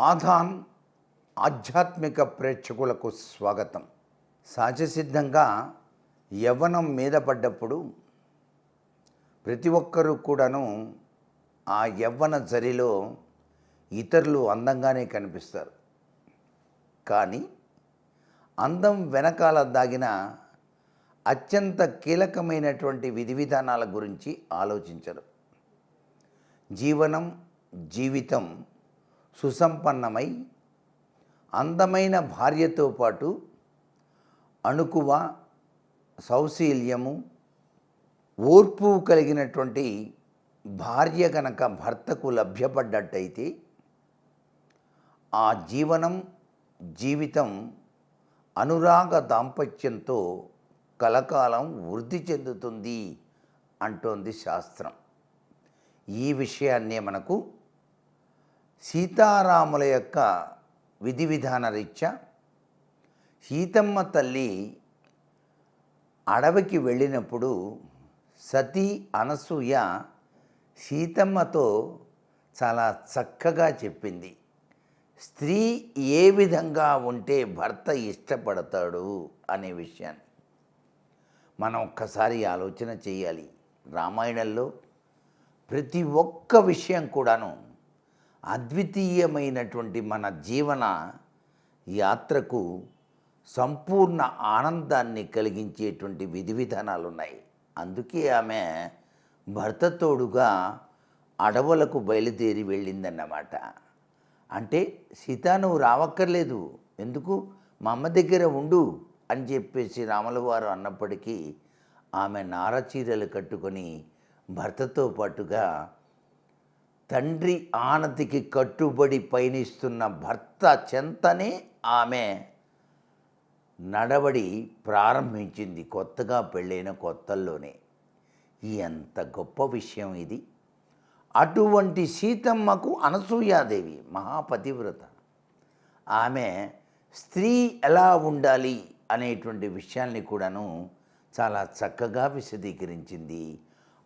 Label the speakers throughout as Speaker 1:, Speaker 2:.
Speaker 1: ఆధాన్ ఆధ్యాత్మిక ప్రేక్షకులకు స్వాగతం. సహజసిద్ధంగా యవ్వనం మీద పడ్డప్పుడు ప్రతి ఒక్కరూ కూడాను ఆ యవ్వన జరిలో ఇతరులు అందంగానే కనిపిస్తారు. కానీ అందం వెనకాల దాగిన అత్యంత కీలకమైనటువంటి విధి విధానాల గురించి ఆలోచించరు. జీవితం సుసంపన్నమై అందమైన భార్యతో పాటు అణుకువ, సౌశీల్యము, ఓర్పు కలిగినటువంటి భార్య కనుక భర్తకు లభ్యపడ్డట్టయితే ఆ జీవితం అనురాగ దాంపత్యంతో కలకాలం వృద్ధి చెందుతుంది అంటోంది శాస్త్రం. ఈ విషయాన్నే మనకు సీతారాముల యొక్క విధి విధాన రీత్యా సీతమ్మ తల్లి అడవికి వెళ్ళినప్పుడు సతీ అనసూయ సీతమ్మతో చాలా చక్కగా చెప్పింది. స్త్రీ ఏ విధంగా ఉంటే భర్త ఇష్టపడతాడు అనే విషయాన్ని మనం ఒక్కసారి ఆలోచన చేయాలి. రామాయణంలో ప్రతి ఒక్క విషయం కూడాను అద్వితీయమైనటువంటి మన జీవన యాత్రకు సంపూర్ణ ఆనందాన్ని కలిగించేటువంటి విధి విధానాలు ఉన్నాయి. అందుకే ఆమె భర్త తోడుగా అడవులకు బయలుదేరి వెళ్ళిందన్నమాట. అంటే సీత, నువ్వు రావక్కర్లేదు, ఎందుకు మా అమ్మ దగ్గర ఉండు అని చెప్పేసి రాముల వారు అన్నప్పటికీ ఆమె నారచీరలు కట్టుకొని భర్తతో పాటుగా తండ్రి ఆనతికి కట్టుబడి పయనిస్తున్న భర్త చెంతనే ఆమె నడవడి ప్రారంభించింది, కొత్తగా పెళ్ళైన కొత్తల్లోనే. ఎంత గొప్ప విషయం ఇది! అటువంటి సీతమ్మకు అనసూయాదేవి మహాపతివ్రత. ఆమె స్త్రీ ఎలా ఉండాలి అనేటువంటి విషయాల్ని కూడాను చాలా చక్కగా విశదీకరించింది.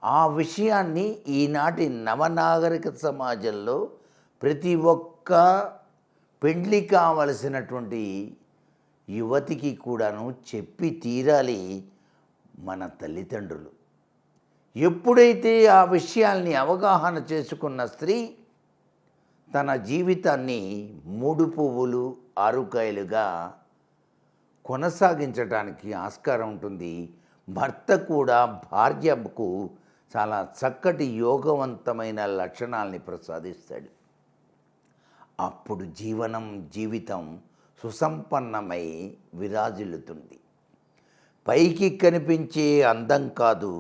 Speaker 1: ఆ విషయాన్ని ఈనాటి నవనాగరిక సమాజంలో ప్రతి ఒక్క పెండ్లి కావలసినటువంటి యువతికి కూడాను చెప్పి తీరాలి మన తల్లిదండ్రులు. ఎప్పుడైతే ఆ విషయాల్ని అవగాహన చేసుకున్న స్త్రీ తన జీవితాన్ని 3 పువ్వులు 6 కాయలుగా కొనసాగించడానికి ఆస్కారం ఉంటుంది. భర్త కూడా భార్యకు చాలా చక్కటి యోగవంతమైన లక్షణాలని ప్రసాదిస్తాడు. అప్పుడు జీవితం సుసంపన్నమై విరాజిల్లుతుంది. పైకి కనిపించే అందం కాదు,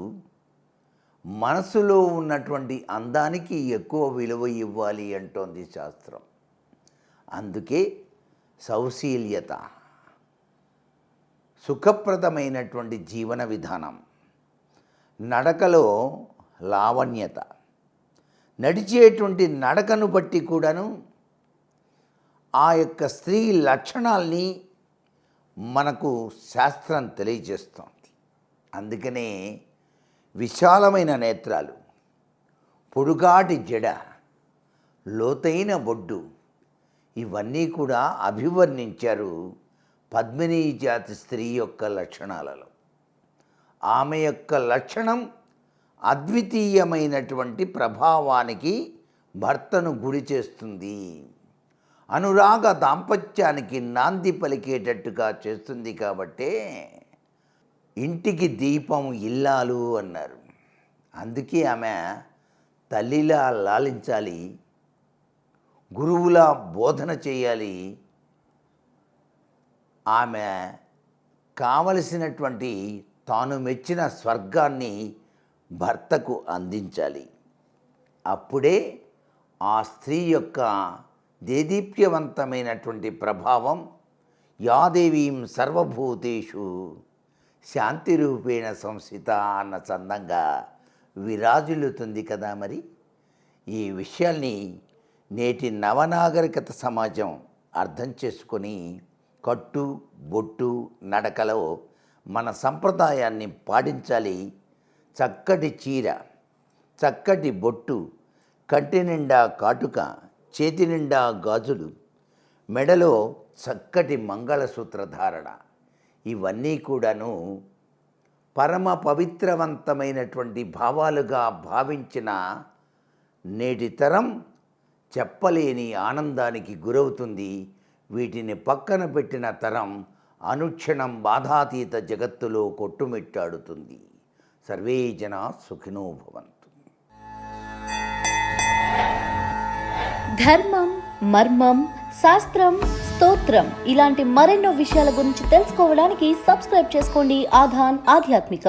Speaker 1: మనసులో ఉన్నటువంటి అందానికి ఎక్కువ విలువ ఇవ్వాలి అంటోంది శాస్త్రం. అందుకే సౌశీల్యత, సుఖప్రదమైనటువంటి జీవన విధానం, నడకలో లావణ్యత, నడిచేటువంటి నడకను బట్టి కూడాను ఆ యొక్క స్త్రీ లక్షణాల్ని మనకు శాస్త్రం తెలియజేస్తోంది. అందుకనే విశాలమైన నేత్రాలు, పొడుగాటి జడ, లోతైన బొడ్డు ఇవన్నీ కూడా అభివర్ణించారు పద్మినీ జాతి స్త్రీ యొక్క లక్షణాలలో. ఆమె యొక్క లక్షణం అద్వితీయమైనటువంటి ప్రభావానికి భర్తను గురి చేస్తుంది, అనురాగ దాంపత్యానికి నాంది పలికేటట్టుగా చేస్తుంది. కాబట్టే ఇంటికి దీపం ఇల్లాలు అన్నారు. అందుకే ఆమె తల్లిలా లాలించాలి, గురువులా బోధన చేయాలి, ఆమె కావలసినటువంటి తాను మెచ్చిన స్వర్గాన్ని భర్తకు అందించాలి. అప్పుడే ఆ స్త్రీ యొక్క దేదీప్యవంతమైనటువంటి ప్రభావం యాదేవీం సర్వభూతేషు శాంతి రూపేణ సంస్థిత అన్న చందంగా విరాజిల్లుతుంది కదా. మరి ఈ విషయాల్ని నేటి నవనాగరికత సమాజం అర్థం చేసుకొని కట్టు బొట్టు నడకలో మన సంప్రదాయాన్ని పాటించాలి. చక్కటి చీర, చక్కటి బొట్టు, కంటి నిండా కాటుక, చేతి నిండా గాజులు, మెడలో చక్కటి మంగళసూత్ర ధారణ, ఇవన్నీ కూడాను పరమ పవిత్రవంతమైనటువంటి భావాలుగా భావించిన నేటి తరం చెప్పలేని ఆనందానికి గురవుతుంది. వీటిని పక్కన పెట్టిన తరం అనుక్షణం బాధాతీత జగత్తులో కొట్టుమిట్టాడుతుంది. సర్వే జనా సుఖినో భవంతు.
Speaker 2: ధర్మం, మర్మం, శాస్త్రం, స్తోత్రం ఇలాంటి మరెన్నో విషయాల గురించి తెలుసుకోవడానికి సబ్స్క్రైబ్ చేసుకోండి ఆధాన్ ఆధ్యాత్మిక.